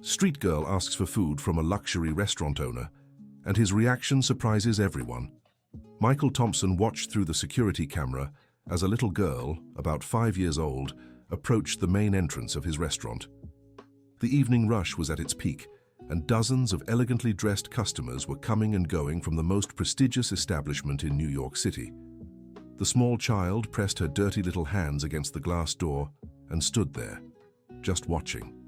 Street girl asks for food from a luxury restaurant owner, and his reaction surprises everyone. Michael Thompson watched through the security camera as a little girl, about 5 years old, approached the main entrance of his restaurant. The evening rush was at its peak, and dozens of elegantly dressed customers were coming and going from the most prestigious establishment in New York City. The small child pressed her dirty little hands against the glass door and stood there, just watching.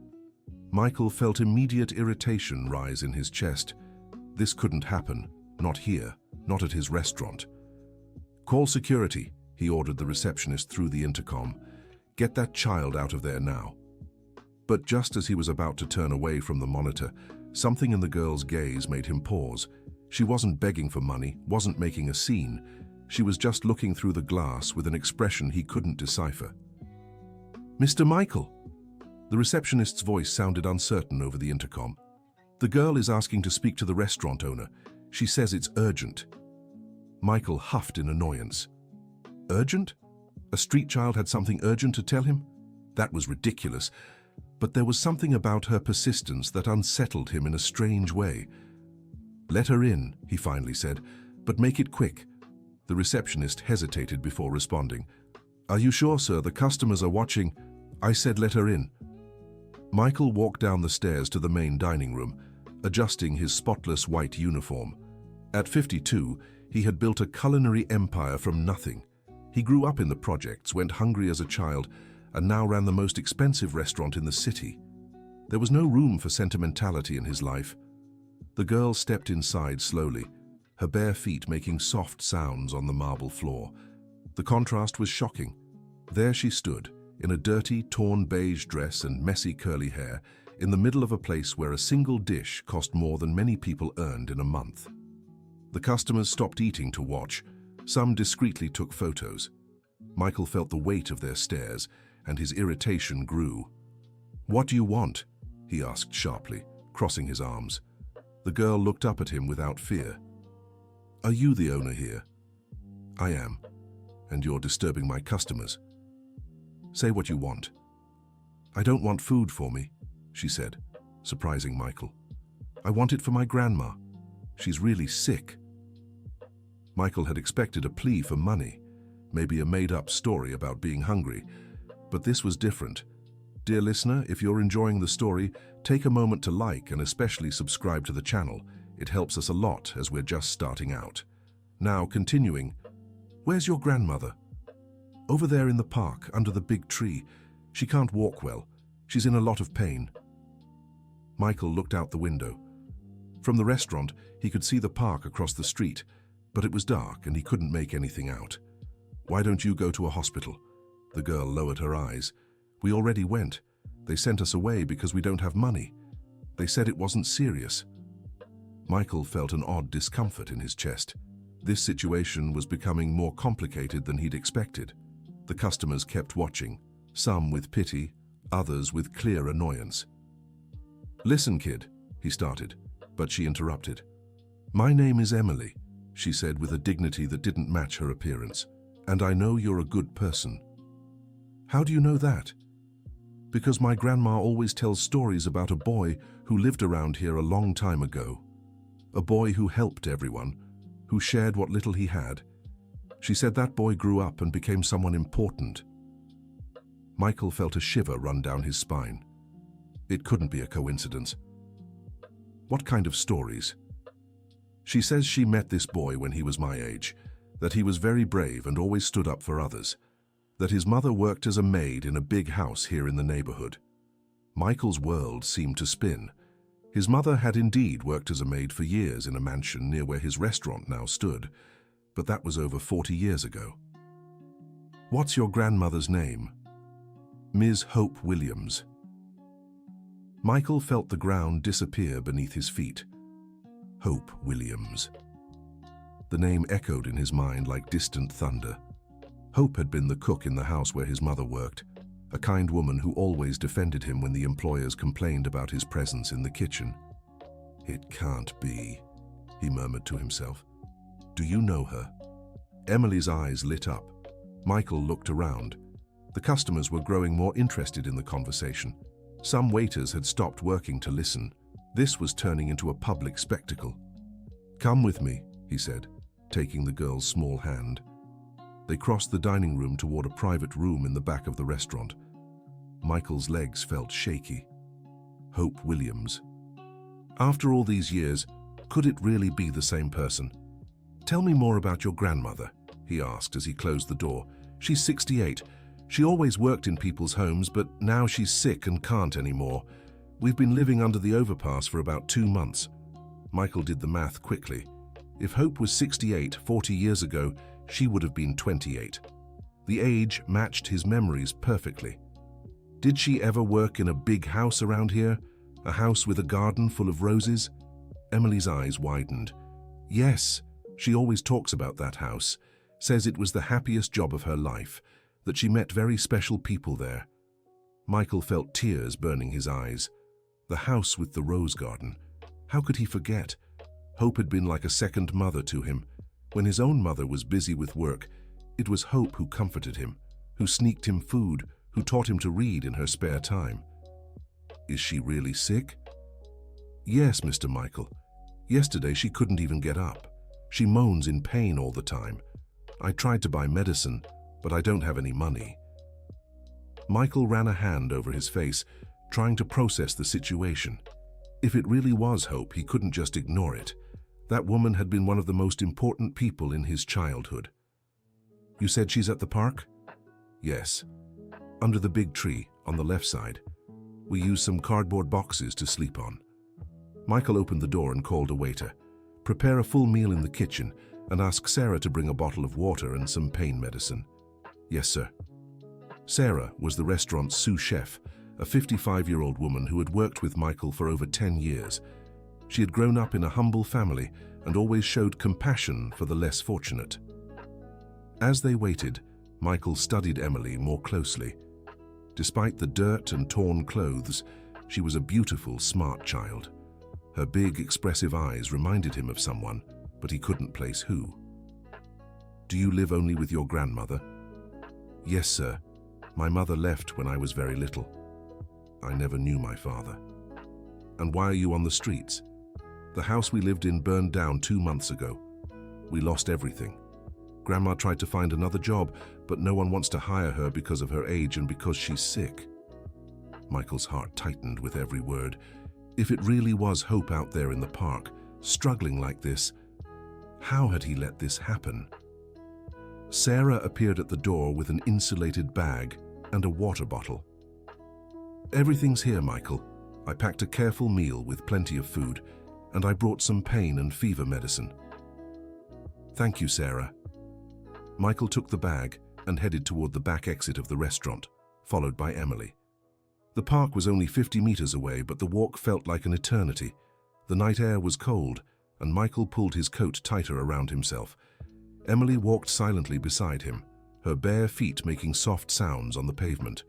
Michael felt immediate irritation rise in his chest. This couldn't happen, not here, not at his restaurant. "Call security," he ordered the receptionist through the intercom. "Get that child out of there now." But just as he was about to turn away from the monitor, something in the girl's gaze made him pause. She wasn't begging for money, wasn't making a scene. She was just looking through the glass with an expression he couldn't decipher. "Mr. Michael!" The receptionist's voice sounded uncertain over the intercom. "The girl is asking to speak to the restaurant owner. She says it's urgent." Michael huffed in annoyance. Urgent? A street child had something urgent to tell him? That was ridiculous. But there was something about her persistence that unsettled him in a strange way. "Let her in," he finally said, "but make it quick." The receptionist hesitated before responding. "Are you sure, sir? The customers are watching." "I said let her in." Michael walked down the stairs to the main dining room, adjusting his spotless white uniform. At 52, he had built a culinary empire from nothing. He grew up in the projects, went hungry as a child, and now ran the most expensive restaurant in the city. There was no room for sentimentality in his life. The girl stepped inside slowly, her bare feet making soft sounds on the marble floor. The contrast was shocking. There she stood, in a dirty, torn beige dress and messy curly hair, in the middle of a place where a single dish cost more than many people earned in a month. The customers stopped eating to watch. Some discreetly took photos. Michael felt the weight of their stares, and his irritation grew. "What do you want?" he asked sharply, crossing his arms. The girl looked up at him without fear. "Are you the owner here?" "I am, and you're disturbing my customers." "Say what you want." "I don't want food for me," she said, surprising Michael. "I want it for my grandma. She's really sick." Michael had expected a plea for money, maybe a made-up story about being hungry, but this was different. Dear listener, if you're enjoying the story, take a moment to like and especially subscribe to the channel. It helps us a lot as we're just starting out. Now, continuing. "Where's your grandmother?" "Over there in the park, under the big tree. She can't walk well. She's in a lot of pain." Michael looked out the window. From the restaurant, he could see the park across the street, but it was dark and he couldn't make anything out. "Why don't you go to a hospital?" The girl lowered her eyes. "We already went. They sent us away because we don't have money. They said it wasn't serious." Michael felt an odd discomfort in his chest. This situation was becoming more complicated than he'd expected. The customers kept watching, some with pity, others with clear annoyance. "Listen, kid," he started, but she interrupted. "My name is Emily," she said with a dignity that didn't match her appearance, "and I know you're a good person." "How do you know that?" "Because my grandma always tells stories about a boy who lived around here a long time ago. A boy who helped everyone, who shared what little he had. She said that boy grew up and became someone important." Michael felt a shiver run down his spine. It couldn't be a coincidence. "What kind of stories?" "She says she met this boy when he was my age, that he was very brave and always stood up for others, that his mother worked as a maid in a big house here in the neighborhood." Michael's world seemed to spin. His mother had indeed worked as a maid for years in a mansion near where his restaurant now stood, but that was over 40 years ago. "What's your grandmother's name?" "Ms. Hope Williams." Michael felt the ground disappear beneath his feet. Hope Williams. The name echoed in his mind like distant thunder. Hope had been the cook in the house where his mother worked, a kind woman who always defended him when the employers complained about his presence in the kitchen. "It can't be," he murmured to himself. "Do you know her?" Emily's eyes lit up. Michael looked around. The customers were growing more interested in the conversation. Some waiters had stopped working to listen. This was turning into a public spectacle. "Come with me," he said, taking the girl's small hand. They crossed the dining room toward a private room in the back of the restaurant. Michael's legs felt shaky. Hope Williams. After all these years, could it really be the same person? "Tell me more about your grandmother," he asked as he closed the door. "She's 68. She always worked in people's homes, but now she's sick and can't anymore. We've been living under the overpass for about 2 months. Michael did the math quickly. If Hope was 68 40 years ago, she would have been 28. The age matched his memories perfectly. Did she ever work in a big house around here? A house with a garden full of roses? Emily's eyes widened. Yes, she always talks about that house, says it was the happiest job of her life, that she met very special people there. Michael felt tears burning his eyes. The house with the rose garden. How could he forget? Hope had been like a second mother to him. When his own mother was busy with work, it was Hope who comforted him, who sneaked him food, who taught him to read in her spare time. Is she really sick? Yes, Mr. Michael. Yesterday she couldn't even get up. She moans in pain all the time. I tried to buy medicine, but I don't have any money. Michael ran a hand over his face, trying to process the situation. If it really was Hope, he couldn't just ignore it. That woman had been one of the most important people in his childhood. You said she's at the park? Yes. Under the big tree, on the left side. We used some cardboard boxes to sleep on. Michael opened the door and called a waiter. Prepare a full meal in the kitchen and ask Sarah to bring a bottle of water and some pain medicine. Yes, sir. Sarah was the restaurant's sous chef, a 55-year-old woman who had worked with Michael for over 10 years. She had grown up in a humble family and always showed compassion for the less fortunate. As they waited, Michael studied Emily more closely. Despite the dirt and torn clothes, she was a beautiful, smart child. Her big, expressive eyes reminded him of someone, but he couldn't place who. Do you live only with your grandmother? Yes, sir. My mother left when I was very little. I never knew my father. And why are you on the streets? The house we lived in burned down 2 months ago. We lost everything. Grandma tried to find another job, but no one wants to hire her because of her age and because she's sick. Michael's heart tightened with every word. If it really was Hope out there in the park, struggling like this, how had he let this happen? Sarah appeared at the door with an insulated bag and a water bottle. Everything's here, Michael. I packed a careful meal with plenty of food, and I brought some pain and fever medicine. Thank you, Sarah. Michael took the bag and headed toward the back exit of the restaurant, followed by Emily. The park was only 50 meters away, but the walk felt like an eternity. The night air was cold, and Michael pulled his coat tighter around himself. Emily walked silently beside him, her bare feet making soft sounds on the pavement.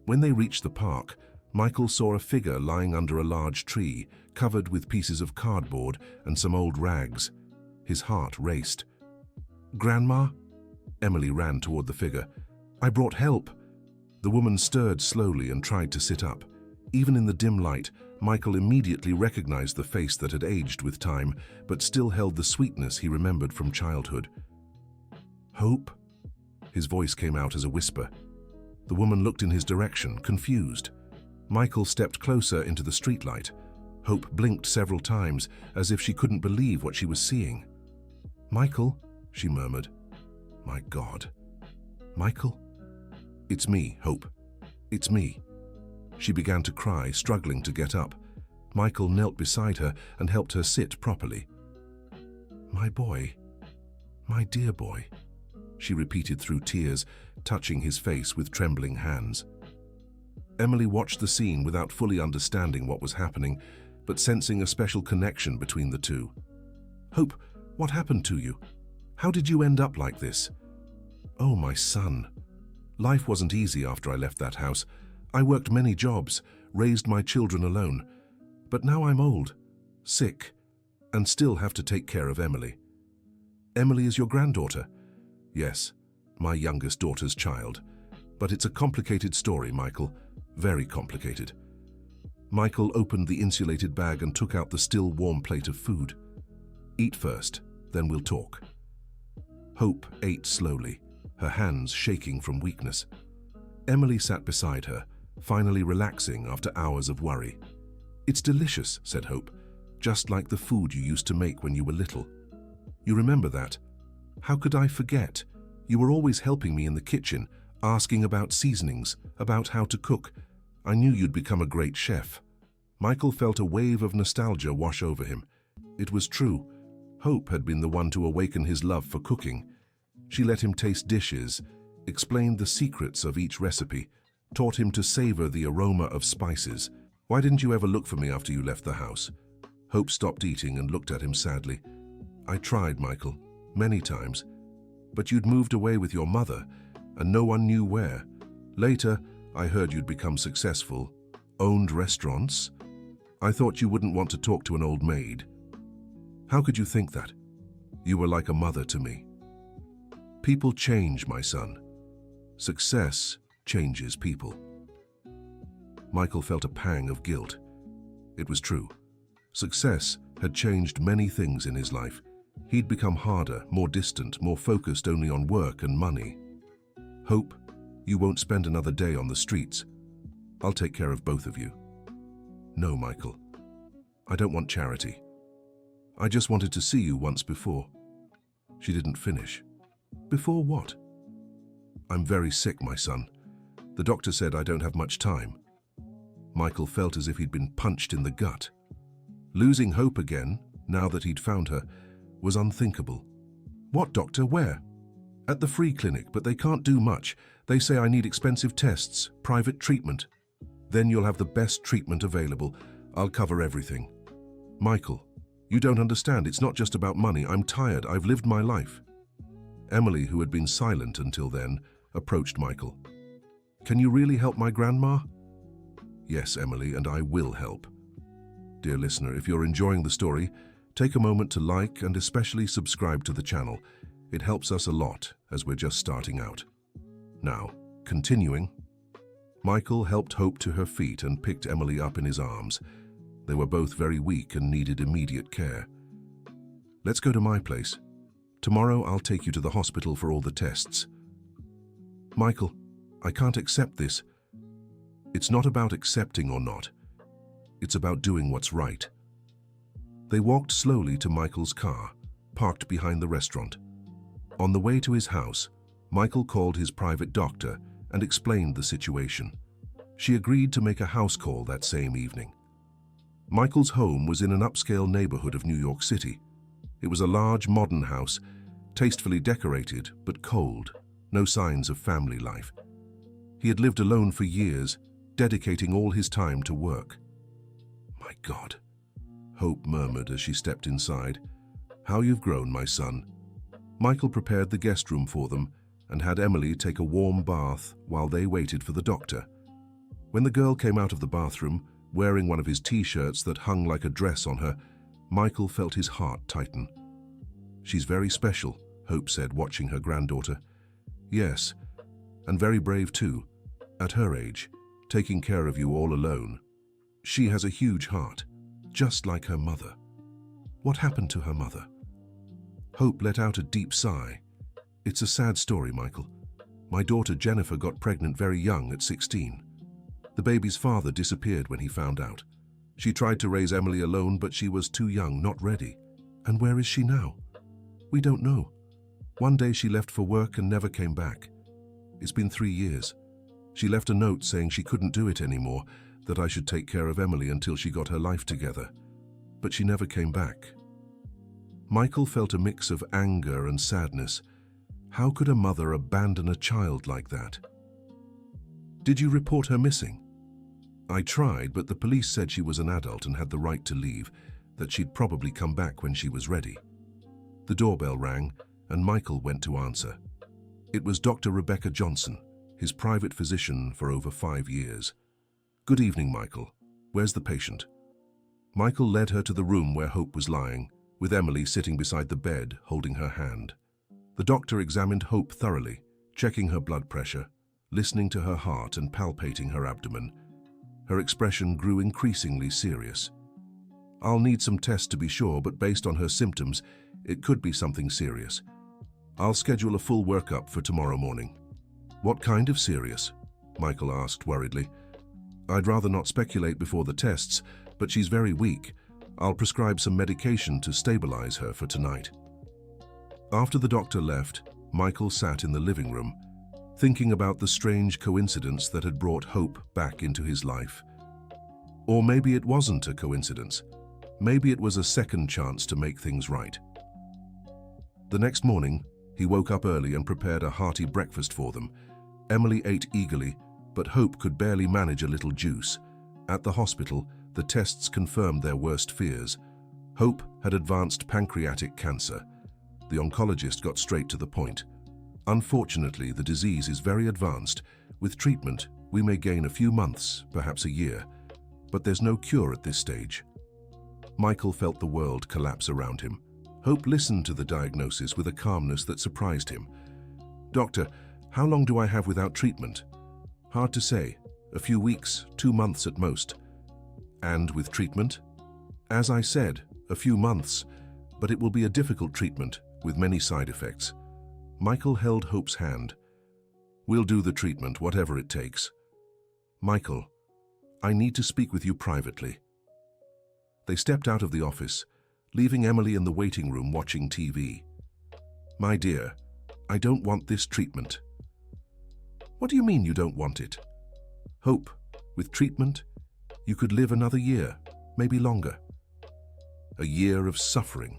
When they reached the park, Michael saw a figure lying under a large tree, covered with pieces of cardboard and some old rags. His heart raced. Grandma? Emily ran toward the figure. I brought help. The woman stirred slowly and tried to sit up. Even in the dim light, Michael immediately recognized the face that had aged with time, but still held the sweetness he remembered from childhood. Hope? His voice came out as a whisper. The woman looked in his direction, confused. Michael stepped closer into the streetlight. Hope blinked several times, as if she couldn't believe what she was seeing. Michael, she murmured. My God. Michael? It's me, Hope. It's me. She began to cry, struggling to get up. Michael knelt beside her and helped her sit properly. My boy. My dear boy, she repeated through tears, touching his face with trembling hands. Emily watched the scene without fully understanding what was happening, but sensing a special connection between the two. Hope, what happened to you? How did you end up like this? Oh, my son. Life wasn't easy after I left that house. I worked many jobs, raised my children alone. But now I'm old, sick, and still have to take care of Emily. Emily is your granddaughter? Yes, my youngest daughter's child. But it's a complicated story, Michael. Very complicated. Michael opened the insulated bag and took out the still warm plate of food. "Eat first, then we'll talk." Hope ate slowly, her hands shaking from weakness. Emily sat beside her, finally relaxing after hours of worry. "It's delicious," said Hope, "just like the food you used to make when you were little. You remember that? How could I forget? You were always helping me in the kitchen, asking about seasonings, about how to cook. I knew you'd become a great chef." Michael felt a wave of nostalgia wash over him. It was true. Hope had been the one to awaken his love for cooking. She let him taste dishes, explained the secrets of each recipe, taught him to savor the aroma of spices. "Why didn't you ever look for me after you left the house?" Hope stopped eating and looked at him sadly. "I tried, Michael, many times. But you'd moved away with your mother, and no one knew where. Later, I heard you'd become successful, owned restaurants. I thought you wouldn't want to talk to an old maid. How could you think that? You were like a mother to me." People change, my son. Success changes people. Michael felt a pang of guilt. It was true. Success had changed many things in his life. He'd become harder, more distant, more focused only on work and money. "Hope, you won't spend another day on the streets. I'll take care of both of you." "No, Michael. I don't want charity. I just wanted to see you once before." She didn't finish. "Before what?" "I'm very sick, my son. The doctor said I don't have much time." Michael felt as if he'd been punched in the gut. Losing hope again, now that he'd found her, was unthinkable. "What doctor? Where?" "At the free clinic, but they can't do much. They say I need expensive tests, private treatment." "Then you'll have the best treatment available. I'll cover everything." "Michael, you don't understand. It's not just about money. I'm tired. I've lived my life." Emily, who had been silent until then, approached Michael. "Can you really help my grandma?" "Yes, Emily, and I will help." Dear listener, if you're enjoying the story, take a moment to like and especially subscribe to the channel. It helps us a lot as we're just starting out. Now, continuing. Michael helped Hope to her feet and picked Emily up in his arms. They were both very weak and needed immediate care. "Let's go to my place. Tomorrow I'll take you to the hospital for all the tests." "Michael, I can't accept this." "It's not about accepting or not. It's about doing what's right." They walked slowly to Michael's car, parked behind the restaurant. On the way to his house, Michael called his private doctor and explained the situation. She agreed to make a house call that same evening. Michael's home was in an upscale neighborhood of New York City. It was a large, modern house, tastefully decorated, but cold, no signs of family life. He had lived alone for years, dedicating all his time to work. "My God," Hope murmured as she stepped inside. "How you've grown, my son." Michael prepared the guest room for them and had Emily take a warm bath while they waited for the doctor. When the girl came out of the bathroom, wearing one of his t-shirts that hung like a dress on her, Michael felt his heart tighten. "She's very special," Hope said, watching her granddaughter. "Yes, and very brave too, at her age, taking care of you all alone. She has a huge heart, just like her mother." "What happened to her mother?" Hope let out a deep sigh. "It's a sad story, Michael. My daughter Jennifer got pregnant very young at 16. The baby's father disappeared when he found out. She tried to raise Emily alone, but she was too young, not ready." "And where is she now?" "We don't know. One day she left for work and never came back. It's been 3 years. She left a note saying she couldn't do it anymore, that I should take care of Emily until she got her life together. But she never came back." Michael felt a mix of anger and sadness. How could a mother abandon a child like that? "Did you report her missing?" "I tried, but the police said she was an adult and had the right to leave, that she'd probably come back when she was ready." The doorbell rang, and Michael went to answer. It was Dr. Rebecca Johnson, his private physician for over 5 years. "Good evening, Michael. Where's the patient?" Michael led her to the room where Hope was lying, with Emily sitting beside the bed, holding her hand. The doctor examined Hope thoroughly, checking her blood pressure, listening to her heart and palpating her abdomen. Her expression grew increasingly serious. "I'll need some tests to be sure, but based on her symptoms, it could be something serious. I'll schedule a full workup for tomorrow morning." "What kind of serious?" Michael asked worriedly. "I'd rather not speculate before the tests, but she's very weak. I'll prescribe some medication to stabilize her for tonight." After the doctor left, Michael sat in the living room, thinking about the strange coincidence that had brought Hope back into his life. Or maybe it wasn't a coincidence. Maybe it was a second chance to make things right. The next morning, he woke up early and prepared a hearty breakfast for them. Emily ate eagerly, but Hope could barely manage a little juice. At the hospital, the tests confirmed their worst fears. Hope had advanced pancreatic cancer. The oncologist got straight to the point. "Unfortunately, the disease is very advanced. With treatment, we may gain a few months, perhaps a year. But there's no cure at this stage." Michael felt the world collapse around him. Hope listened to the diagnosis with a calmness that surprised him. "Doctor, how long do I have without treatment?" "Hard to say. A few weeks, 2 months at most." "And with treatment?" "As I said, a few months, but it will be a difficult treatment with many side effects." Michael held Hope's hand. "We'll do the treatment, whatever it takes." "Michael, I need to speak with you privately." They stepped out of the office, leaving Emily in the waiting room watching TV. "My dear, I don't want this treatment." "What do you mean you don't want it?" "Hope, with treatment, you could live another year, maybe longer." "A year of suffering,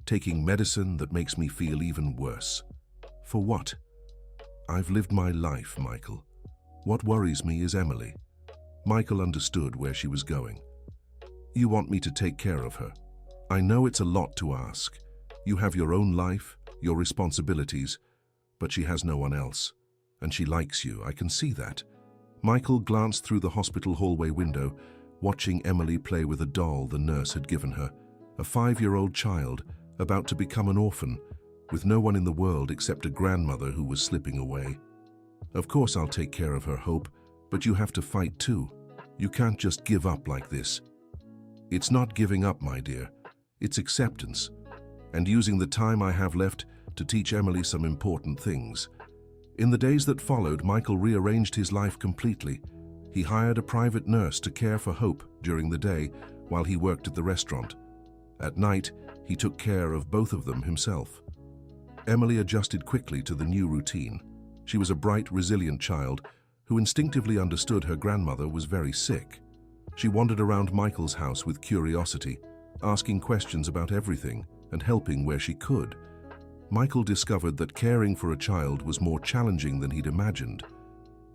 taking medicine that makes me feel even worse. For what?" "I've lived my life, Michael. What worries me is Emily." Michael understood where she was going. "You want me to take care of her. I know it's a lot to ask. You have your own life, your responsibilities, but she has no one else. And she likes you, I can see that." Michael glanced through the hospital hallway window, watching Emily play with a doll the nurse had given her. A 5-year-old child, about to become an orphan, with no one in the world except a grandmother who was slipping away. "Of course I'll take care of her, Hope, but you have to fight too. You can't just give up like this." "It's not giving up, my dear. It's acceptance, and using the time I have left to teach Emily some important things." In the days that followed, Michael rearranged his life completely. He hired a private nurse to care for Hope during the day while he worked at the restaurant. At night, he took care of both of them himself. Emily adjusted quickly to the new routine. She was a bright, resilient child who instinctively understood her grandmother was very sick. She wandered around Michael's house with curiosity, asking questions about everything and helping where she could. Michael discovered that caring for a child was more challenging than he'd imagined.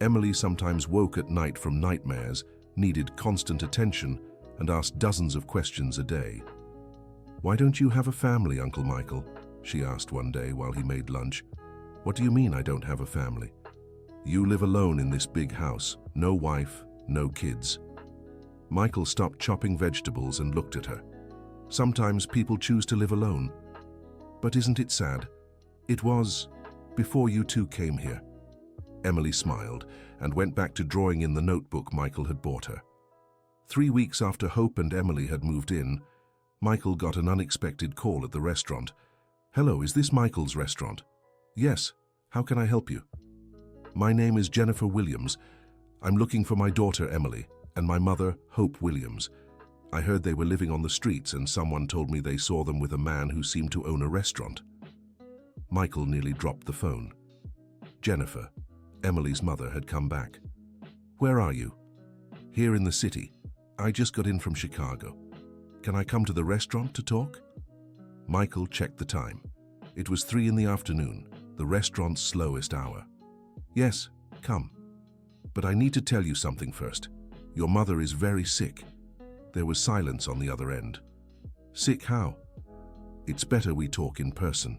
Emily sometimes woke at night from nightmares, needed constant attention, and asked dozens of questions a day. "Why don't you have a family, Uncle Michael?" she asked one day while he made lunch. "What do you mean I don't have a family?" "You live alone in this big house, no wife, no kids." Michael stopped chopping vegetables and looked at her. "Sometimes people choose to live alone. But isn't it sad? It was before you two came here." Emily smiled and went back to drawing in the notebook Michael had bought her. 3 weeks after Hope and Emily had moved in, Michael got an unexpected call at the restaurant. "Hello, is this Michael's restaurant?" "Yes. How can I help you?" "My name is Jennifer Williams. I'm looking for my daughter Emily and my mother, Hope Williams. I heard they were living on the streets and someone told me they saw them with a man who seemed to own a restaurant." Michael nearly dropped the phone. Jennifer, Emily's mother, had come back. "Where are you?" "Here in the city. I just got in from Chicago. Can I come to the restaurant to talk?" Michael checked the time. It was 3 in the afternoon, the restaurant's slowest hour. "Yes, come. But I need to tell you something first. Your mother is very sick." There was silence on the other end. "Sick how?" "It's better we talk in person."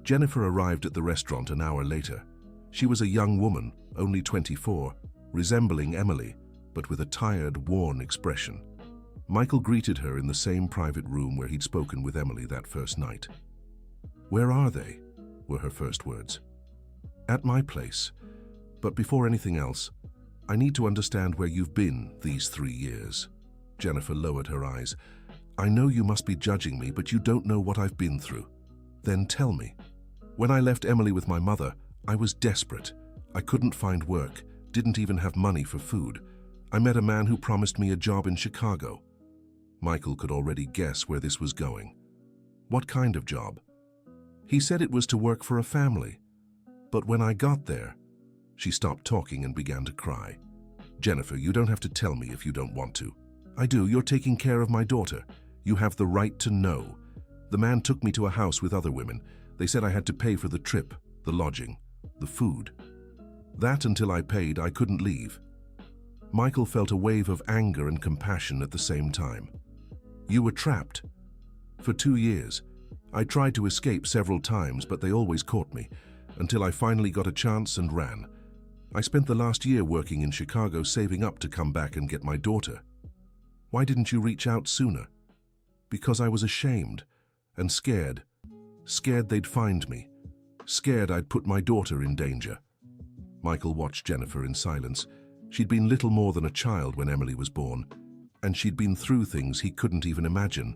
Jennifer arrived at the restaurant an hour later. She was a young woman, only 24, resembling Emily, but with a tired, worn expression. Michael greeted her in the same private room where he'd spoken with Emily that first night. "Where are they?" were her first words. "At my place. But before anything else, I need to understand where you've been these 3 years. Jennifer lowered her eyes. I know you must be judging me, but you don't know what I've been through. Then tell me. When I left Emily with my mother, I was desperate. I couldn't find work, didn't even have money for food. I met a man who promised me a job in Chicago. Michael could already guess where this was going. What kind of job? He said it was to work for a family. But when I got there, she stopped talking and began to cry. Jennifer, you don't have to tell me if you don't want to. I do. You're taking care of my daughter. You have the right to know. The man took me to a house with other women. They said I had to pay for the trip, the lodging, the food. That until I paid, I couldn't leave. Michael felt a wave of anger and compassion at the same time. You were trapped. For 2 years. I tried to escape several times, but they always caught me, until I finally got a chance and ran. I spent the last year working in Chicago, saving up to come back and get my daughter. Why didn't you reach out sooner? Because I was ashamed and scared. Scared they'd find me. Scared I'd put my daughter in danger. Michael watched Jennifer in silence. She'd been little more than a child when Emily was born, and she'd been through things he couldn't even imagine.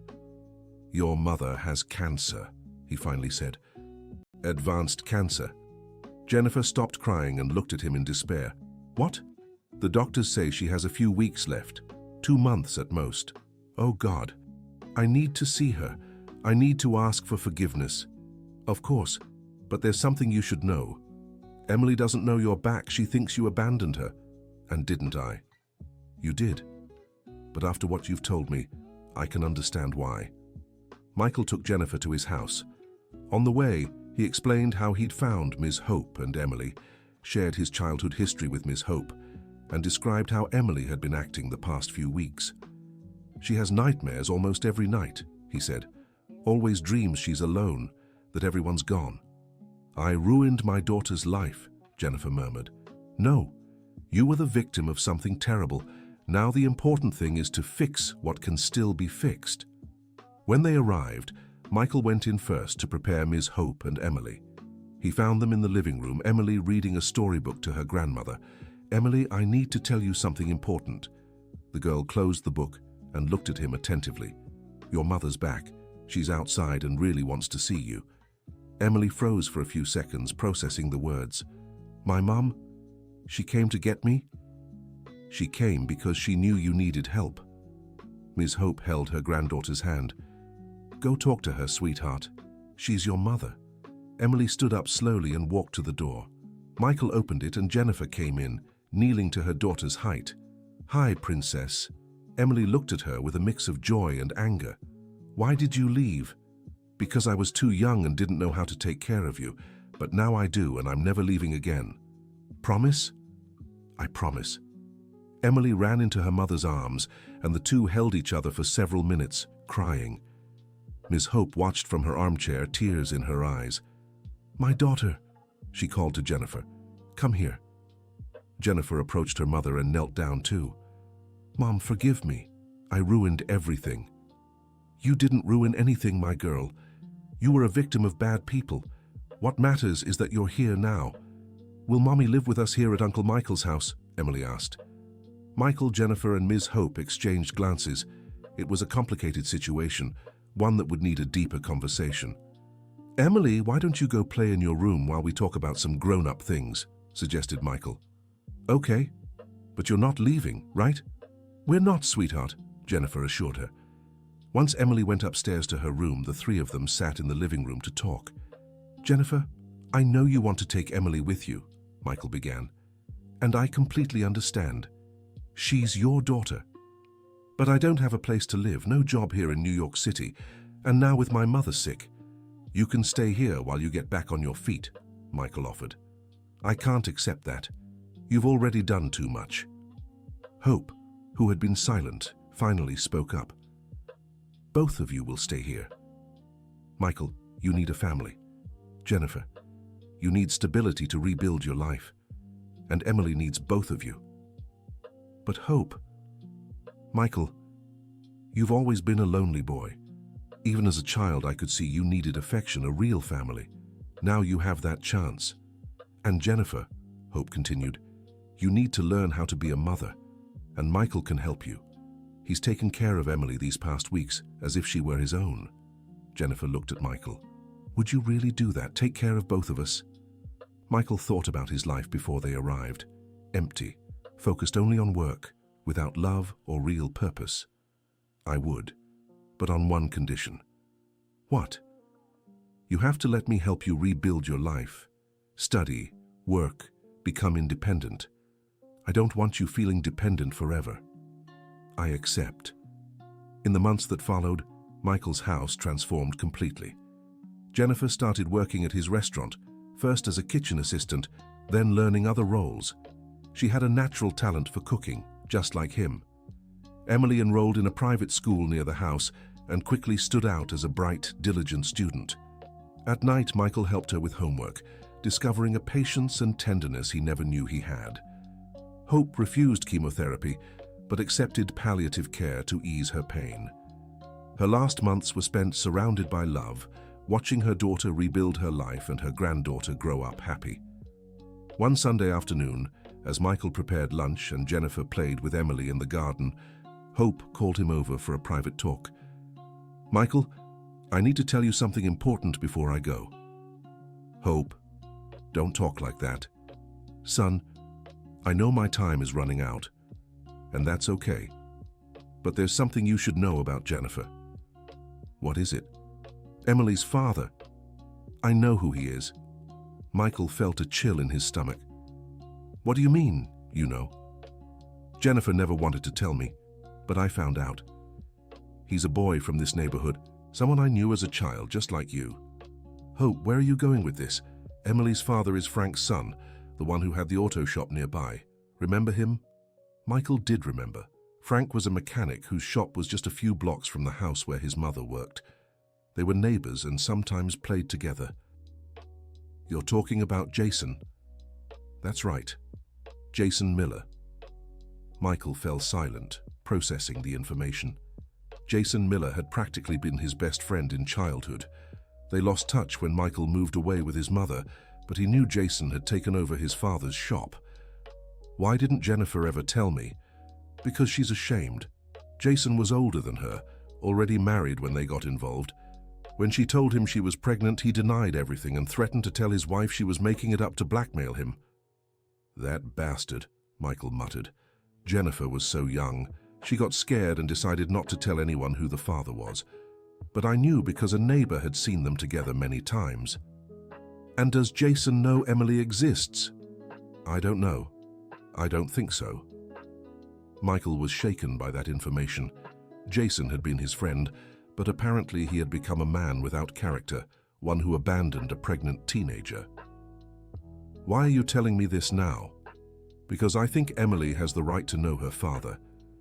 Your mother has cancer, he finally said. Advanced cancer. Jennifer stopped crying and looked at him in despair. What? The doctors say she has a few weeks left, 2 months at most. Oh God, I need to see her. I need to ask for forgiveness. Of course, but there's something you should know. Emily doesn't know you're back. She thinks you abandoned her. And didn't I? You did. But after what you've told me, I can understand why. Michael took Jennifer to his house. On the way, he explained how he'd found Ms. Hope and Emily, shared his childhood history with Ms. Hope, and described how Emily had been acting the past few weeks. She has nightmares almost every night, he said. Always dreams she's alone, that everyone's gone. I ruined my daughter's life, Jennifer murmured. No, you were the victim of something terrible. Now the important thing is to fix what can still be fixed. When they arrived, Michael went in first to prepare Ms. Hope and Emily. He found them in the living room, Emily reading a storybook to her grandmother. Emily, I need to tell you something important. The girl closed the book and looked at him attentively. Your mother's back. She's outside and really wants to see you. Emily froze for a few seconds, processing the words. My mum? She came to get me? She came because she knew you needed help. Ms. Hope held her granddaughter's hand. Go talk to her, sweetheart. She's your mother. Emily stood up slowly and walked to the door. Michael opened it and Jennifer came in, kneeling to her daughter's height. Hi, princess. Emily looked at her with a mix of joy and anger. Why did you leave? Because I was too young and didn't know how to take care of you, but now I do and I'm never leaving again. Promise? I promise. Emily ran into her mother's arms and the two held each other for several minutes, crying. Ms. Hope watched from her armchair, tears in her eyes. My daughter, she called to Jennifer. Come here. Jennifer approached her mother and knelt down too. Mom, forgive me. I ruined everything. You didn't ruin anything, my girl. You were a victim of bad people. What matters is that you're here now. Will Mommy live with us here at Uncle Michael's house? Emily asked. Michael, Jennifer, and Ms. Hope exchanged glances. It was a complicated situation, one that would need a deeper conversation. Emily, why don't you go play in your room while we talk about some grown-up things? Suggested Michael. Okay, but you're not leaving, right? We're not, sweetheart, Jennifer assured her. Once Emily went upstairs to her room, the three of them sat in the living room to talk. Jennifer, I know you want to take Emily with you, Michael began, and I completely understand. She's your daughter. But I don't have a place to live, no job here in New York City, and now with my mother sick. You can stay here while you get back on your feet, Michael offered. I can't accept that. You've already done too much. Hope, who had been silent, finally spoke up. Both of you will stay here. Michael, you need a family. Jennifer, you need stability to rebuild your life. And Emily needs both of you. But Hope, Michael, you've always been a lonely boy. Even as a child, I could see you needed affection, a real family. Now you have that chance. And Jennifer, Hope continued, You need to learn how to be a mother, and Michael can help you. He's taken care of Emily these past weeks as if she were his own. Jennifer looked at Michael. Would you really do that? Take care of both of us? Michael thought about his life before they arrived. Empty, focused only on work, without love or real purpose. I would, but on one condition. What? You have to let me help you rebuild your life. Study, work, become independent. I don't want you feeling dependent forever. I accept. In the months that followed, Michael's house transformed completely. Jennifer started working at his restaurant, first as a kitchen assistant, then learning other roles. She had a natural talent for cooking, just like him. Emily enrolled in a private school near the house and quickly stood out as a bright, diligent student. At night, Michael helped her with homework, discovering a patience and tenderness he never knew he had. Hope refused chemotherapy, but accepted palliative care to ease her pain. Her last months were spent surrounded by love, watching her daughter rebuild her life and her granddaughter grow up happy. One Sunday afternoon, as Michael prepared lunch and Jennifer played with Emily in the garden, Hope called him over for a private talk. Michael, I need to tell you something important before I go. Hope, don't talk like that. Son, I know my time is running out, and that's okay. But there's something you should know about Jennifer. What is it? Emily's father. I know who he is. Michael felt a chill in his stomach. What do you mean, you know? Jennifer never wanted to tell me, but I found out. He's a boy from this neighborhood, someone I knew as a child, just like you. Hope, where are you going with this? Emily's father is Frank's son, the one who had the auto shop nearby. Remember him? Michael did remember. Frank was a mechanic whose shop was just a few blocks from the house where his mother worked. They were neighbors and sometimes played together. You're talking about Jason? That's right. Jason Miller. Michael fell silent, processing the information. Jason Miller had practically been his best friend in childhood. They lost touch when Michael moved away with his mother, but he knew Jason had taken over his father's shop. Why didn't Jennifer ever tell me? Because she's ashamed. Jason was older than her, already married when they got involved. When she told him she was pregnant, he denied everything and threatened to tell his wife she was making it up to blackmail him. That bastard, Michael muttered. Jennifer was so young. She got scared and decided not to tell anyone who the father was. But I knew because a neighbor had seen them together many times. And does Jason know Emily exists? I don't know. I don't think so. Michael was shaken by that information. Jason had been his friend, but apparently he had become a man without character, one who abandoned a pregnant teenager. Why are you telling me this now? Because I think Emily has the right to know her father,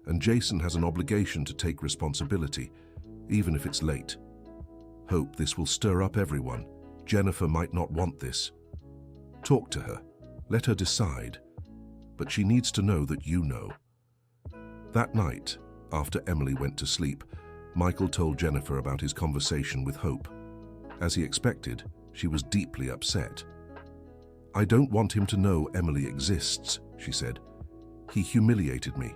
and Jason has an obligation to take responsibility, even if it's late. Hope, this will stir up everyone. Jennifer might not want this. Talk to her. Let her decide. But she needs to know that you know. That night, after Emily went to sleep, Michael told Jennifer about his conversation with Hope. As he expected, she was deeply upset. I don't want him to know Emily exists, she said. He humiliated me,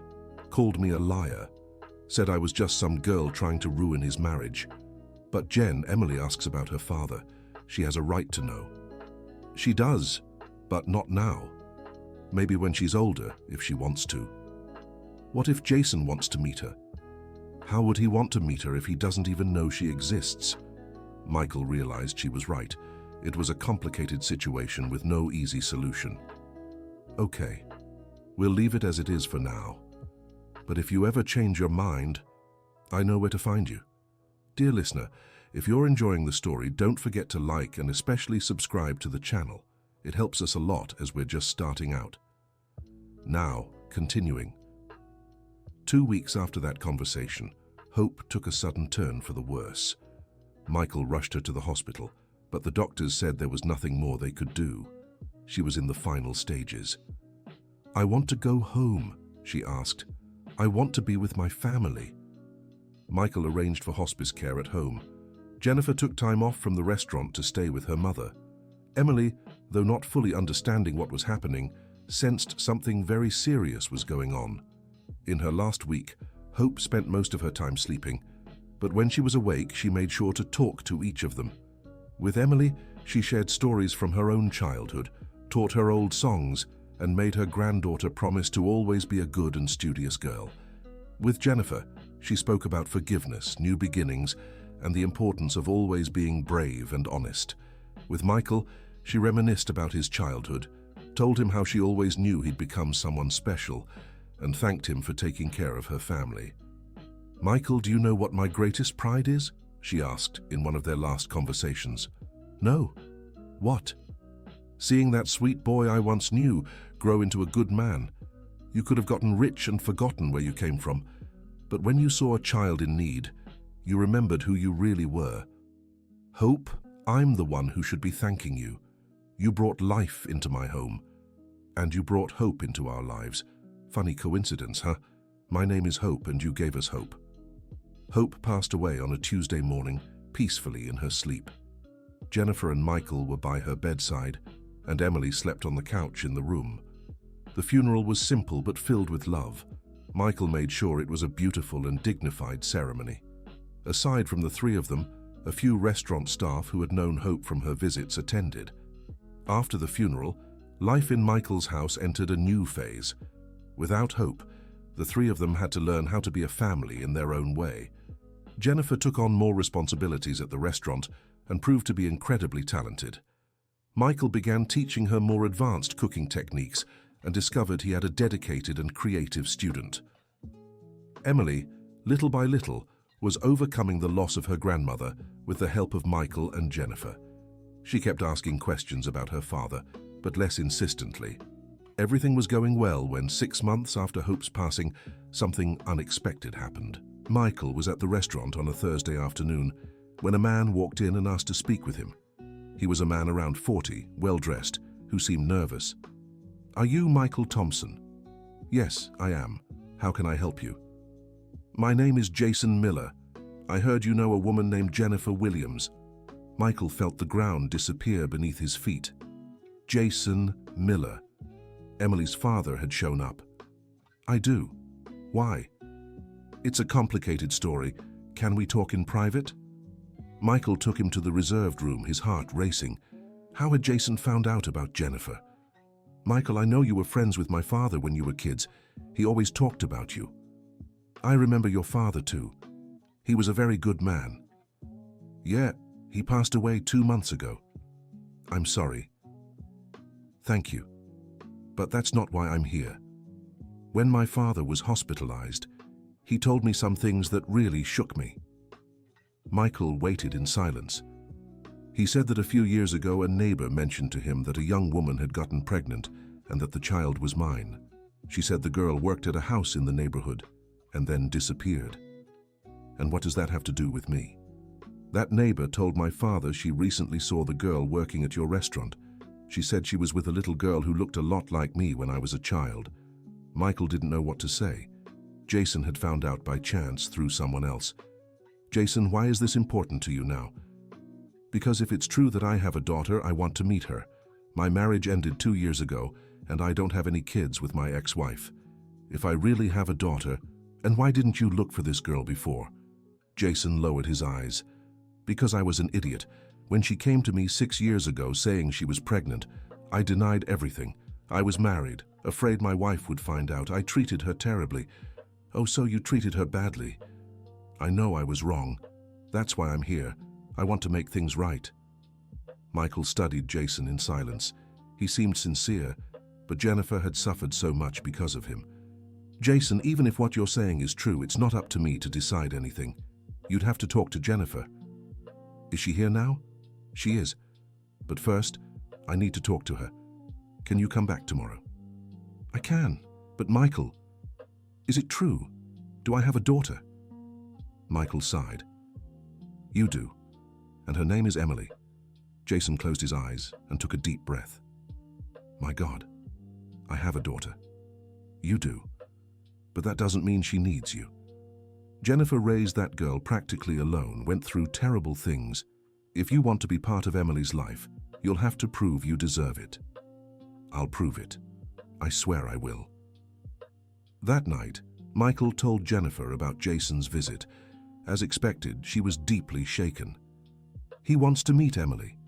called me a liar, said I was just some girl trying to ruin his marriage. But Jen, Emily asks about her father. She has a right to know. She does, but not now. Maybe when she's older, if she wants to. What if Jason wants to meet her? How would he want to meet her if he doesn't even know she exists? Michael realized she was right. It was a complicated situation with no easy solution. Okay, we'll leave it as it is for now. But if you ever change your mind, I know where to find you. Dear listener, if you're enjoying the story, don't forget to like and especially subscribe to the channel. It helps us a lot as we're just starting out. Now, continuing. 2 weeks after that conversation, Hope took a sudden turn for the worse. Michael rushed her to the hospital, but the doctors said there was nothing more they could do. She was in the final stages. I want to go home, she asked. I want to be with my family. Michael arranged for hospice care at home. Jennifer took time off from the restaurant to stay with her mother. Emily, though not fully understanding what was happening, sensed something very serious was going on. In her last week, Hope spent most of her time sleeping, but when she was awake, she made sure to talk to each of them. With Emily, she shared stories from her own childhood, taught her old songs, and made her granddaughter promise to always be a good and studious girl. With Jennifer, she spoke about forgiveness, new beginnings, and the importance of always being brave and honest. With Michael, she reminisced about his childhood, told him how she always knew he'd become someone special, and thanked him for taking care of her family. "Michael, do you know what my greatest pride is?" she asked in one of their last conversations. "No. What?" "Seeing that sweet boy I once knew grow into a good man. You could have gotten rich and forgotten where you came from, but when you saw a child in need, you remembered who you really were. Hope, I'm the one who should be thanking you. You brought life into my home, and you brought hope into our lives. Funny coincidence, huh? My name is Hope, and you gave us hope." Hope passed away on a Tuesday morning, peacefully in her sleep. Jennifer and Michael were by her bedside, and Emily slept on the couch in the room. The funeral was simple but filled with love. Michael made sure it was a beautiful and dignified ceremony. Aside from the three of them, a few restaurant staff who had known Hope from her visits attended. After the funeral, life in Michael's house entered a new phase. Without Hope, the three of them had to learn how to be a family in their own way. Jennifer took on more responsibilities at the restaurant and proved to be incredibly talented. Michael began teaching her more advanced cooking techniques and discovered he had a dedicated and creative student. Emily, little by little, was overcoming the loss of her grandmother with the help of Michael and Jennifer. She kept asking questions about her father, but less insistently. Everything was going well when 6 months after Hope's passing, something unexpected happened. Michael was at the restaurant on a Thursday afternoon when a man walked in and asked to speak with him. He was a man around 40, well-dressed, who seemed nervous. "Are you Michael Thompson?" "Yes, I am. How can I help you?" "My name is Jason Miller. I heard you know a woman named Jennifer Williams." Michael felt the ground disappear beneath his feet. Jason Miller. Emily's father had shown up. "I do. Why?" "It's a complicated story. Can we talk in private?" Michael took him to the reserved room, his heart racing. How had Jason found out about Jennifer? "Michael, I know you were friends with my father when you were kids. He always talked about you." "I remember your father too. He was a very good man." "Yeah, he passed away 2 months ago." "I'm sorry." "Thank you. But that's not why I'm here. When my father was hospitalized, he told me some things that really shook me." Michael waited in silence. He said that a few years ago a neighbor mentioned to him that a young woman had gotten pregnant and that the child was mine. She said the girl worked at a house in the neighborhood and then disappeared. "And what does that have to do with me?" "That neighbor told my father she recently saw the girl working at your restaurant. She said she was with a little girl who looked a lot like me when I was a child." Michael didn't know what to say. Jason had found out by chance through someone else. "Jason, why is this important to you now?" "Because if it's true that I have a daughter, I want to meet her. My marriage ended 2 years ago, and I don't have any kids with my ex-wife. If I really have a daughter, and why didn't you look for this girl before?" Jason lowered his eyes. "Because I was an idiot. When she came to me 6 years ago saying she was pregnant, I denied everything. I was married, afraid my wife would find out. I treated her terribly." "Oh, so you treated her badly." "I know I was wrong. That's why I'm here. I want to make things right." Michael studied Jason in silence. He seemed sincere, but Jennifer had suffered so much because of him. "Jason, even if what you're saying is true, it's not up to me to decide anything. You'd have to talk to Jennifer." "Is she here now?" "She is. But first, I need to talk to her. Can you come back tomorrow?" "I can. But Michael, is it true? Do I have a daughter?" Michael sighed. "You do. And her name is Emily." Jason closed his eyes and took a deep breath. "My God, I have a daughter. You do. But that doesn't mean she needs you. Jennifer raised that girl practically alone, went through terrible things. If you want to be part of Emily's life, you'll have to prove you deserve it." "I'll prove it. I swear I will. That night, Michael told Jennifer about Jason's visit. As expected, she was deeply shaken. He wants to meet Emily.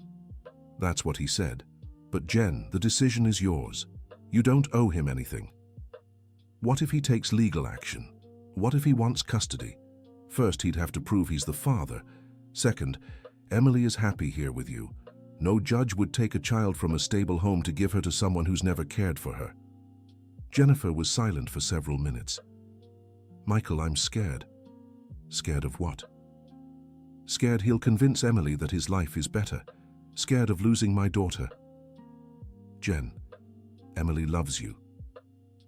That's what he said. But Jen, the decision is yours. You don't owe him anything. What if he takes legal action? What if he wants custody? First, he'd have to prove he's the father. Second, Emily is happy here with you. No judge would take a child from a stable home to give her to someone who's never cared for her. Jennifer was silent for several minutes. Michael, I'm scared. Scared of what? Scared he'll convince Emily that his life is better. Scared of losing my daughter. Jen, Emily loves you.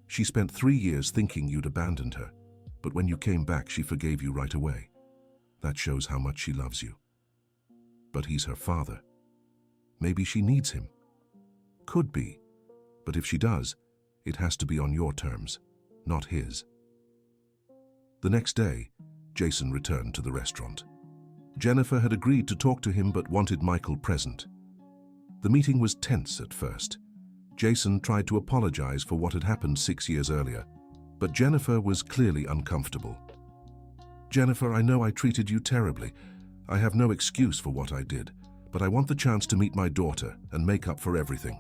She spent 3 years thinking you'd abandoned her, but when you came back, she forgave you right away. That shows how much she loves you. But he's her father. Maybe she needs him. Could be. But if she does, it has to be on your terms, not his. The next day, Jason returned to the restaurant. Jennifer had agreed to talk to him but wanted Michael present. The meeting was tense at first. Jason tried to apologize for what had happened 6 years earlier, but Jennifer was clearly uncomfortable. Jennifer, I know I treated you terribly. I have no excuse for what I did, but I want the chance to meet my daughter and make up for everything.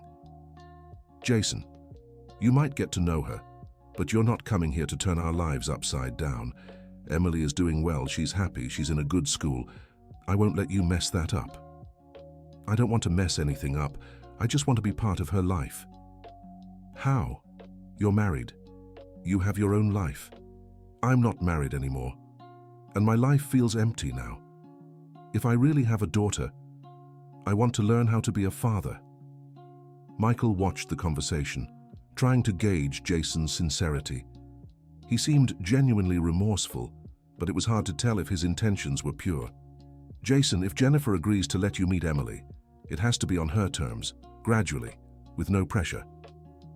Jason, you might get to know her, but you're not coming here to turn our lives upside down. Emily is doing well, she's happy, she's in a good school. I won't let you mess that up. I don't want to mess anything up. I just want to be part of her life. How? You're married. You have your own life. I'm not married anymore, and my life feels empty now. If I really have a daughter, I want to learn how to be a father. Michael watched the conversation, trying to gauge Jason's sincerity. He seemed genuinely remorseful, but it was hard to tell if his intentions were pure. Jason, if Jennifer agrees to let you meet Emily, it has to be on her terms, gradually, with no pressure.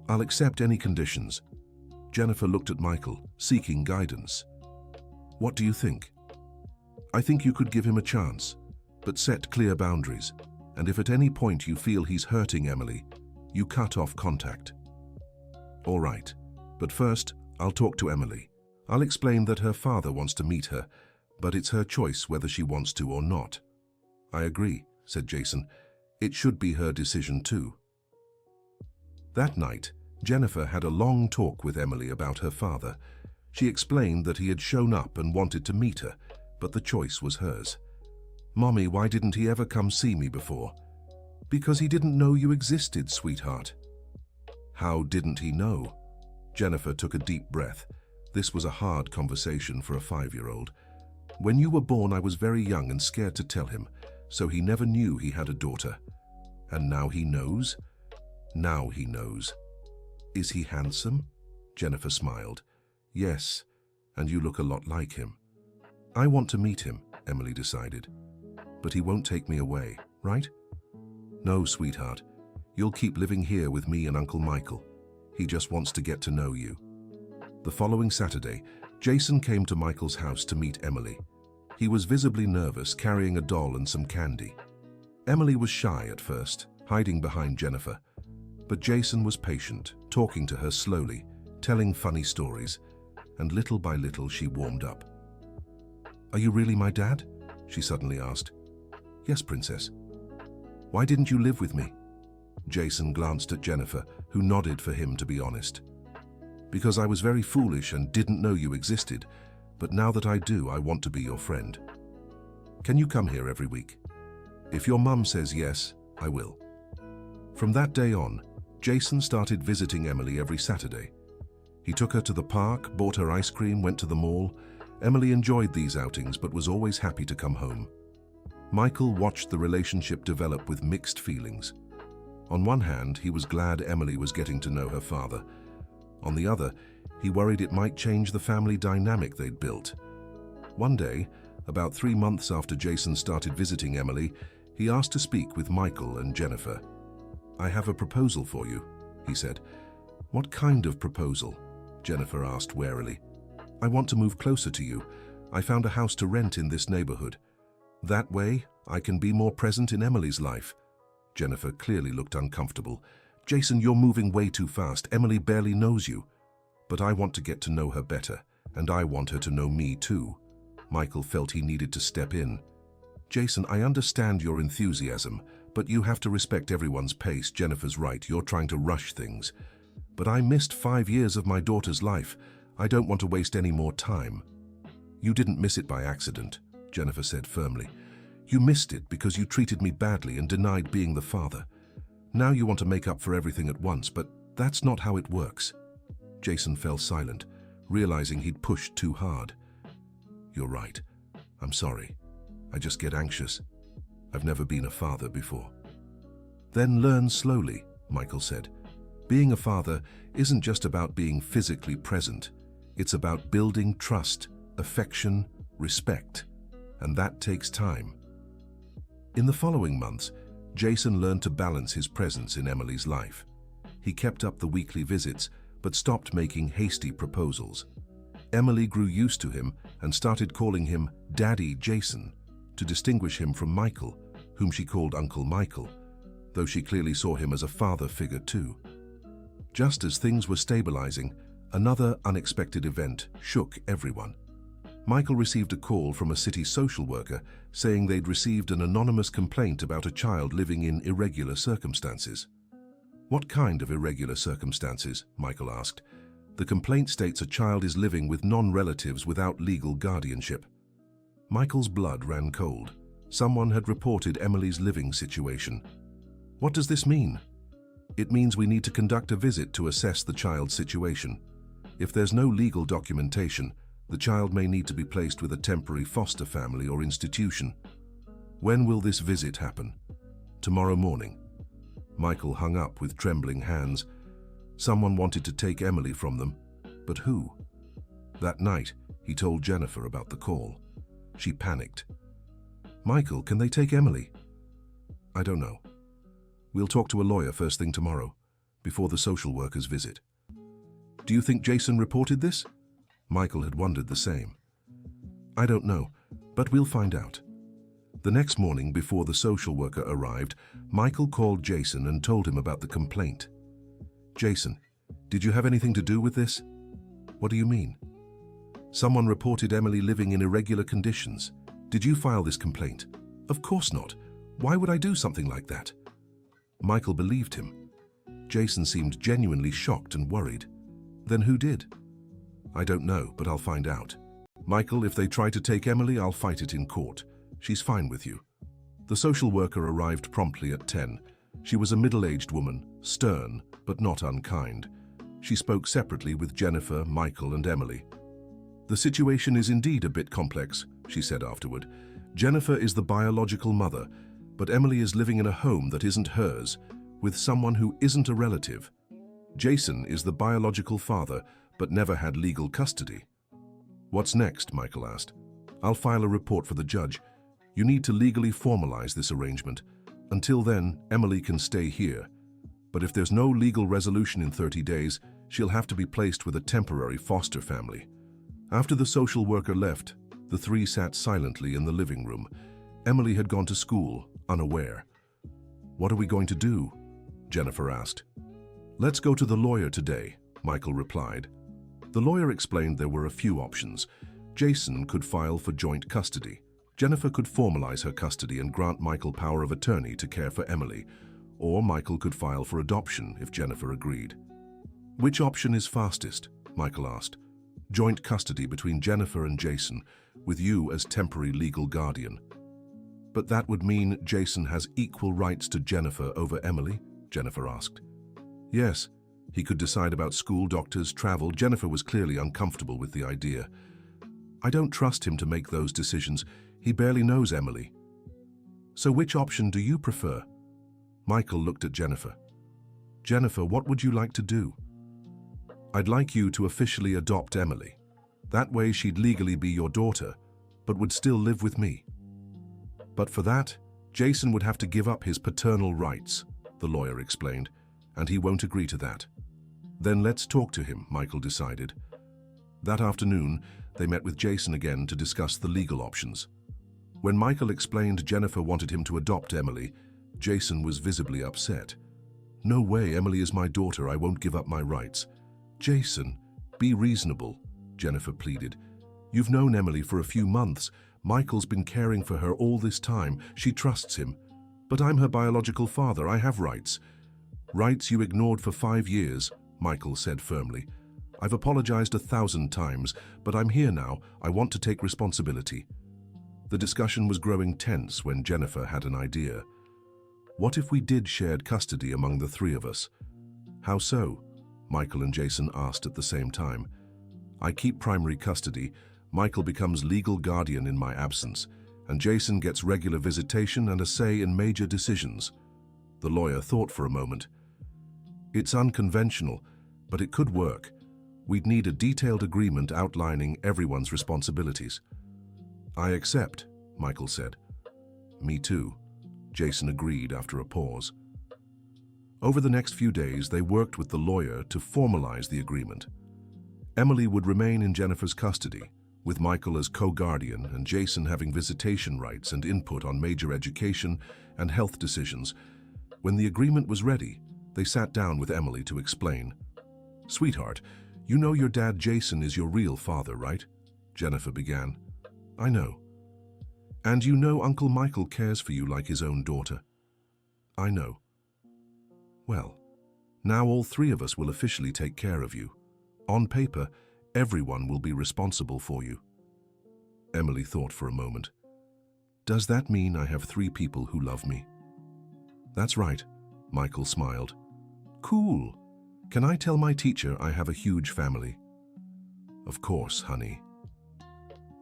I'll accept any conditions. Jennifer looked at Michael, seeking guidance. What do you think? I think you could give him a chance, but set clear boundaries, and if at any point you feel he's hurting Emily, you cut off contact. All right, but first, I'll talk to Emily. I'll explain that her father wants to meet her, but it's her choice whether she wants to or not. I agree, said Jason. It should be her decision too. That night, Jennifer had a long talk with Emily about her father. She explained that he had shown up and wanted to meet her, but the choice was hers. Mommy, why didn't he ever come see me before? Because he didn't know you existed, sweetheart. How didn't he know? Jennifer took a deep breath. This was a hard conversation for a 5-year-old. When you were born, I was very young and scared to tell him, so he never knew he had a daughter. And now he knows? Now he knows. Is he handsome? Jennifer smiled. Yes, and you look a lot like him. I want to meet him, Emily decided. But he won't take me away, right? No, sweetheart. You'll keep living here with me and Uncle Michael. He just wants to get to know you. The following Saturday, Jason came to Michael's house to meet Emily. He was visibly nervous, carrying a doll and some candy. Emily was shy at first, hiding behind Jennifer. But Jason was patient, talking to her slowly, telling funny stories, and little by little she warmed up. Are you really my dad? She suddenly asked. Yes, Princess. Why didn't you live with me? Jason glanced at Jennifer, who nodded for him to be honest. Because I was very foolish and didn't know you existed, but now that I do, I want to be your friend. Can you come here every week? If your mum says yes, I will. From that day on, Jason started visiting Emily every Saturday. He took her to the park, bought her ice cream, went to the mall. Emily enjoyed these outings but was always happy to come home. Michael watched the relationship develop with mixed feelings. On one hand, he was glad Emily was getting to know her father. On the other, he worried it might change the family dynamic they'd built. One day, about 3 months after Jason started visiting Emily, he asked to speak with Michael and Jennifer. I have a proposal for you, he said. What kind of proposal? Jennifer asked warily. I want to move closer to you. I found a house to rent in this neighborhood. That way, I can be more present in Emily's life. Jennifer clearly looked uncomfortable. Jason, you're moving way too fast. Emily barely knows you. But I want to get to know her better, and I want her to know me too. Michael felt he needed to step in. Jason, I understand your enthusiasm, but you have to respect everyone's pace. Jennifer's right, you're trying to rush things. But I missed 5 years of my daughter's life. I don't want to waste any more time. You didn't miss it by accident, Jennifer said firmly. You missed it because you treated me badly and denied being the father. Now you want to make up for everything at once, but that's not how it works. Jason fell silent, realizing he'd pushed too hard. You're right. I'm sorry. I just get anxious. I've never been a father before. Then learn slowly, Michael said. Being a father isn't just about being physically present. It's about building trust, affection, respect. And that takes time. In the following months, Jason learned to balance his presence in Emily's life. He kept up the weekly visits, but stopped making hasty proposals. Emily grew used to him and started calling him Daddy Jason to distinguish him from Michael, whom she called Uncle Michael, though she clearly saw him as a father figure too. Just as things were stabilizing, another unexpected event shook everyone. Michael received a call from a city social worker saying they'd received an anonymous complaint about a child living in irregular circumstances. What kind of irregular circumstances? Michael asked. The complaint states a child is living with non-relatives without legal guardianship. Michael's blood ran cold. Someone had reported Emily's living situation. What does this mean? It means we need to conduct a visit to assess the child's situation. If there's no legal documentation, the child may need to be placed with a temporary foster family or institution. When will this visit happen? Tomorrow morning. Michael hung up with trembling hands. Someone wanted to take Emily from them, but who? That night, he told Jennifer about the call. She panicked. Michael, can they take Emily? I don't know. We'll talk to a lawyer first thing tomorrow, before the social worker's visit. Do you think Jason reported this? Michael had wondered the same. I don't know, but we'll find out. The next morning, before the social worker arrived, Michael called Jason and told him about the complaint. Jason, did you have anything to do with this? What do you mean? Someone reported Emily living in irregular conditions. Did you file this complaint? Of course not. Why would I do something like that? Michael believed him. Jason seemed genuinely shocked and worried. Then who did? I don't know, but I'll find out. Michael, if they try to take Emily, I'll fight it in court. She's fine with you. The social worker arrived promptly at 10. She was a middle-aged woman, stern, but not unkind. She spoke separately with Jennifer, Michael, and Emily. The situation is indeed a bit complex, she said afterward. Jennifer is the biological mother, but Emily is living in a home that isn't hers, with someone who isn't a relative. Jason is the biological father, but never had legal custody. What's next? Michael asked. I'll file a report for the judge. You need to legally formalize this arrangement. Until then, Emily can stay here. But if there's no legal resolution in 30 days, she'll have to be placed with a temporary foster family. After the social worker left, the three sat silently in the living room. Emily had gone to school, unaware. What are we going to do? Jennifer asked. Let's go to the lawyer today, Michael replied. The lawyer explained there were a few options. Jason could file for joint custody. Jennifer could formalize her custody and grant Michael power of attorney to care for Emily, or Michael could file for adoption if Jennifer agreed. Which option is fastest? Michael asked. Joint custody between Jennifer and Jason, with you as temporary legal guardian. But that would mean Jason has equal rights to Jennifer over Emily? Jennifer asked. Yes, he could decide about school, doctors, travel. Jennifer was clearly uncomfortable with the idea. I don't trust him to make those decisions. He barely knows Emily. So which option do you prefer? Michael looked at Jennifer. Jennifer, what would you like to do? I'd like you to officially adopt Emily. That way she'd legally be your daughter, but would still live with me. But for that, Jason would have to give up his paternal rights, the lawyer explained, and he won't agree to that. Then let's talk to him, Michael decided. That afternoon, they met with Jason again to discuss the legal options. When Michael explained Jennifer wanted him to adopt Emily, Jason was visibly upset. No way, Emily is my daughter. I won't give up my rights. Jason, be reasonable, Jennifer pleaded. You've known Emily for a few months. Michael's been caring for her all this time. She trusts him. But I'm her biological father. I have rights. Rights you ignored for 5 years, Michael said firmly. I've apologized 1,000 times, but I'm here now. I want to take responsibility. The discussion was growing tense when Jennifer had an idea. What if we did shared custody among the 3 of us? How so? Michael and Jason asked at the same time. I keep primary custody. Michael becomes legal guardian in my absence, and Jason gets regular visitation and a say in major decisions. The lawyer thought for a moment. It's unconventional, but it could work. We'd need a detailed agreement outlining everyone's responsibilities. I accept, Michael said. Me too, Jason agreed after a pause. Over the next few days, they worked with the lawyer to formalize the agreement. Emily would remain in Jennifer's custody, with Michael as co-guardian and Jason having visitation rights and input on major education and health decisions. When the agreement was ready, they sat down with Emily to explain. Sweetheart, you know your dad Jason is your real father, right? Jennifer began. I know. And you know Uncle Michael cares for you like his own daughter. I know. Well, now all 3 of us will officially take care of you. On paper, everyone will be responsible for you. Emily thought for a moment. Does that mean I have 3 people who love me? That's right, Michael smiled. Cool. Can I tell my teacher I have a huge family? Of course, honey.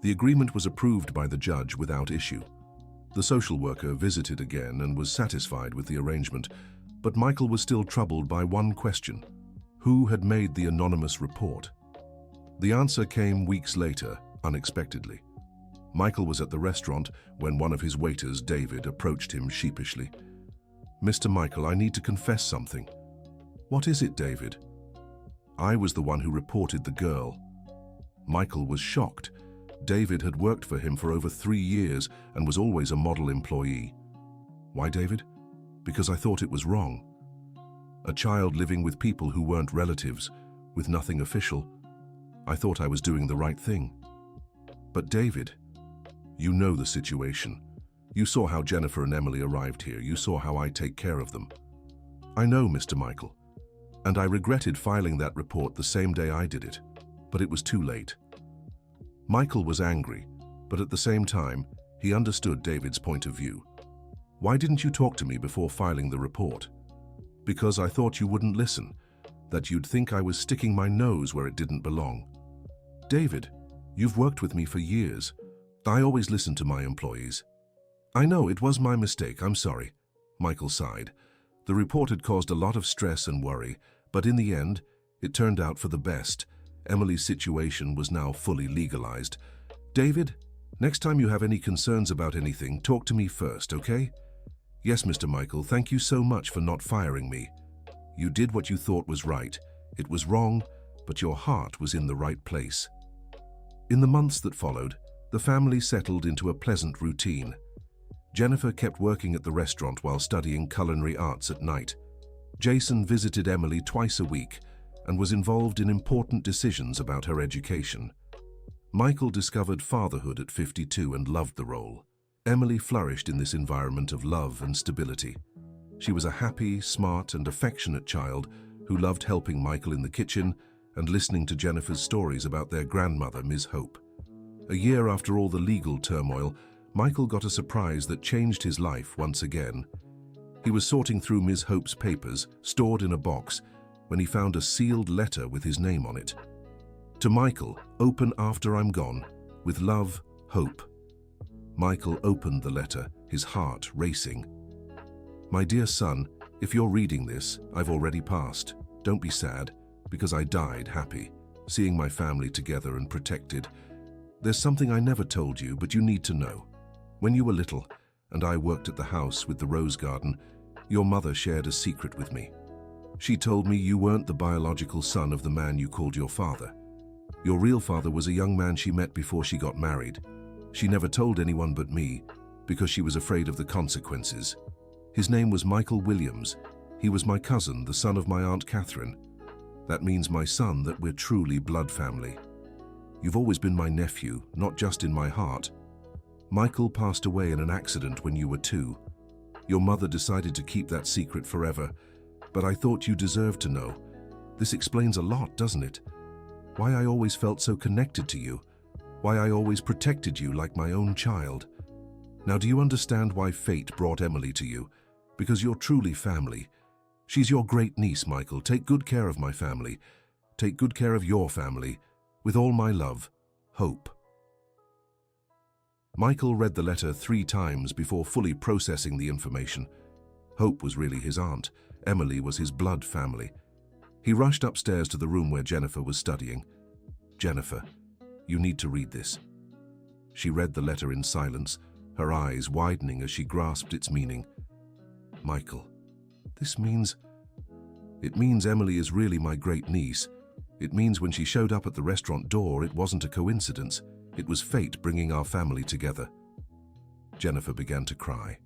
The agreement was approved by the judge without issue. The social worker visited again and was satisfied with the arrangement, but Michael was still troubled by one question. Who had made the anonymous report? The answer came weeks later, unexpectedly. Michael was at the restaurant when one of his waiters, David, approached him sheepishly. Mr. Michael, I need to confess something. What is it, David? I was the one who reported the girl. Michael was shocked. David had worked for him for over 3 years and was always a model employee. Why, David? Because I thought it was wrong. A child living with people who weren't relatives, with nothing official. I thought I was doing the right thing. But David, you know the situation. You saw how Jennifer and Emily arrived here. You saw how I take care of them. I know, Mr. Michael. And I regretted filing that report the same day I did it, but it was too late. Michael was angry, but at the same time, he understood David's point of view. Why didn't you talk to me before filing the report? Because I thought you wouldn't listen, that you'd think I was sticking my nose where it didn't belong. David, you've worked with me for years. I always listen to my employees. I know it was my mistake, I'm sorry. Michael sighed. The report had caused a lot of stress and worry, but in the end, it turned out for the best. Emily's situation was now fully legalized. David, next time you have any concerns about anything, talk to me first, okay? Yes, Mr. Michael, thank you so much for not firing me. You did what you thought was right. It was wrong, but your heart was in the right place. In the months that followed, the family settled into a pleasant routine. Jennifer kept working at the restaurant while studying culinary arts at night. Jason visited Emily twice a week and was involved in important decisions about her education. Michael discovered fatherhood at 52 and loved the role. Emily flourished in this environment of love and stability. She was a happy, smart, and affectionate child who loved helping Michael in the kitchen and listening to Jennifer's stories about their grandmother, Ms. Hope. A year after all the legal turmoil, Michael got a surprise that changed his life once again. He was sorting through Ms. Hope's papers, stored in a box, when he found a sealed letter with his name on it. To Michael, open after I'm gone. With love, Hope. Michael opened the letter, his heart racing. My dear son, if you're reading this, I've already passed. Don't be sad, because I died happy, seeing my family together and protected. There's something I never told you, but you need to know. When you were little, and I worked at the house with the rose garden, your mother shared a secret with me. She told me you weren't the biological son of the man you called your father. Your real father was a young man she met before she got married. She never told anyone but me, because she was afraid of the consequences. His name was Michael Williams, He was my cousin, the son of my Aunt Catherine. That means, my son, that we're truly blood family. You've always been my nephew, not just in my heart. Michael passed away in an accident when you were 2. Your mother decided to keep that secret forever, but I thought you deserved to know. This explains a lot, doesn't it? Why I always felt so connected to you. Why I always protected you like my own child. Now, do you understand why fate brought Emily to you? Because you're truly family. She's your great niece, Michael. Take good care of my family. Take good care of your family. With all my love, Hope. Michael read the letter 3 times before fully processing the information. Hope was really his aunt. Emily was his blood family. He rushed upstairs to the room where Jennifer was studying. Jennifer, you need to read this. She read the letter in silence, her eyes widening as she grasped its meaning. Michael, this means... It means Emily is really my great niece. It means when she showed up at the restaurant door, it wasn't a coincidence. It was fate bringing our family together. Jennifer began to cry.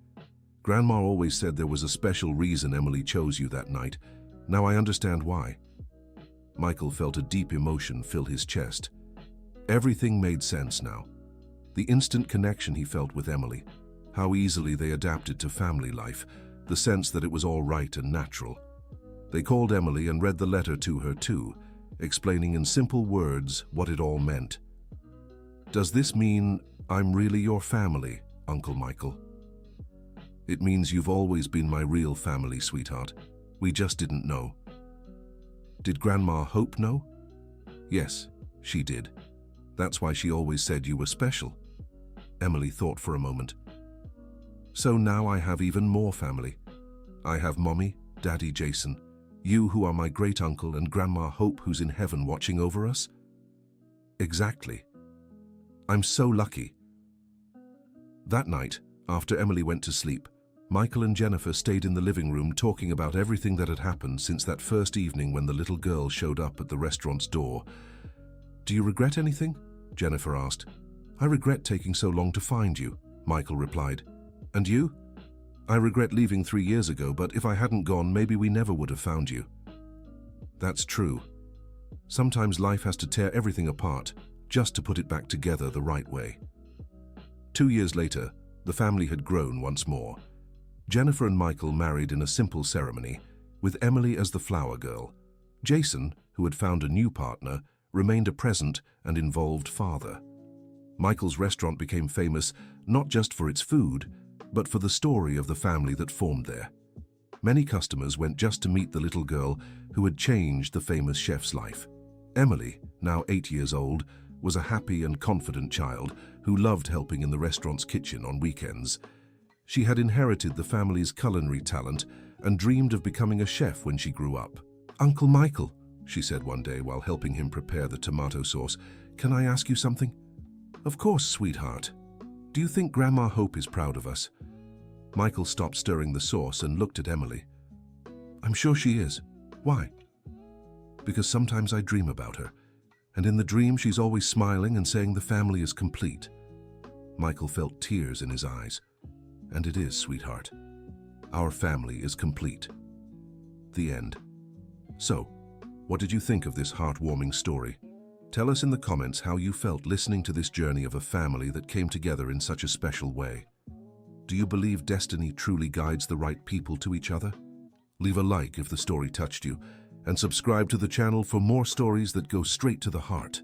Grandma always said there was a special reason Emily chose you that night. Now I understand why. Michael felt a deep emotion fill his chest. Everything made sense now. The instant connection he felt with Emily, how easily they adapted to family life, the sense that it was all right and natural. They called Emily and read the letter to her too, explaining in simple words what it all meant. Does this mean I'm really your family, Uncle Michael? It means you've always been my real family, sweetheart. We just didn't know. Did Grandma Hope know? Yes, she did. That's why she always said you were special. Emily thought for a moment. So now I have even more family. I have Mommy, Daddy Jason, you who are my great uncle, and Grandma Hope who's in heaven watching over us? Exactly. I'm so lucky. That night, after Emily went to sleep, Michael and Jennifer stayed in the living room talking about everything that had happened since that first evening when the little girl showed up at the restaurant's door. Do you regret anything? Jennifer asked. I regret taking so long to find you, Michael replied. And you? I regret leaving 3 years ago, but if I hadn't gone, maybe we never would have found you. That's true. Sometimes life has to tear everything apart just to put it back together the right way. 2 years later, the family had grown once more. Jennifer and Michael married in a simple ceremony, with Emily as the flower girl. Jason, who had found a new partner, remained a present and involved father. Michael's restaurant became famous not just for its food, but for the story of the family that formed there. Many customers went just to meet the little girl who had changed the famous chef's life. Emily, now 8 years old, was a happy and confident child who loved helping in the restaurant's kitchen on weekends. She had inherited the family's culinary talent and dreamed of becoming a chef when she grew up. Uncle Michael, she said one day while helping him prepare the tomato sauce, can I ask you something? Of course, sweetheart. Do you think Grandma Hope is proud of us? Michael stopped stirring the sauce and looked at Emily. I'm sure she is. Why? Because sometimes I dream about her, and in the dream she's always smiling and saying the family is complete. Michael felt tears in his eyes. And it is, sweetheart. Our family is complete. The end. So, what did you think of this heartwarming story? Tell us in the comments how you felt listening to this journey of a family that came together in such a special way. Do you believe destiny truly guides the right people to each other? Leave a like if the story touched you, and subscribe to the channel for more stories that go straight to the heart.